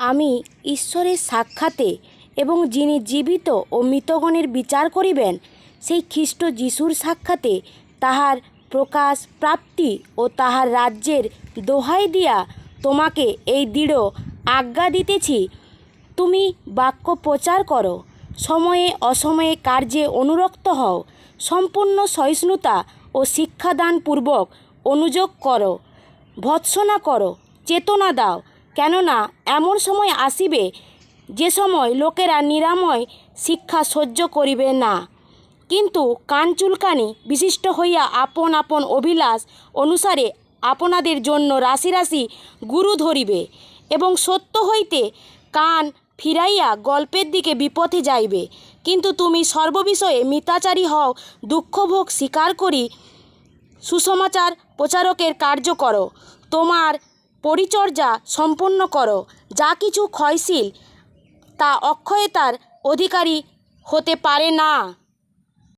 আমি ঈশ্বরের সাক্ষাতে এবং যিনি জীবিত ও মৃতগণের বিচার করিবেন সেই খ্রিস্ট যিশুর সাক্ষাতে তাহার প্রকাশ প্রাপ্তি ও তাহার রাজ্যের দোহাই দিয়া তোমাকে এই দৃঢ় আজ্ঞা দিতেছি, তুমি বাক্য প্রচার করো, সময়ে অসময়ে কার্যে অনুরক্ত হও, সম্পূর্ণ সহিষ্ণুতা ও শিক্ষাদানপূর্বক অনুযোগ করো, ভৎসনা করো, চেতনা দাও। কেননা এমন সময় আসিবে যে সময় লোকেরা নিরাময় শিক্ষা সহ্য করিবে না, কিন্তু কান চুলকানি বিশিষ্ট হইয়া আপন আপন অভিলাষ অনুসারে আপনাদের জন্য রাশি রাশি গুরু ধরিবে এবং সত্য হইতে কান ফিরাইয়া গল্পের দিকে বিপথে যাইবে। কিন্তু তুমি সর্ববিষয়ে মিতাচারী হও, দুঃখভোগ স্বীকার করি সুসমাচার প্রচারকের কার্য করো, তোমার পরিচর্যা সম্পন্ন করো। যা কিছু ক্ষয়শীল তা অক্ষয়তার অধিকারী হতে পারে না।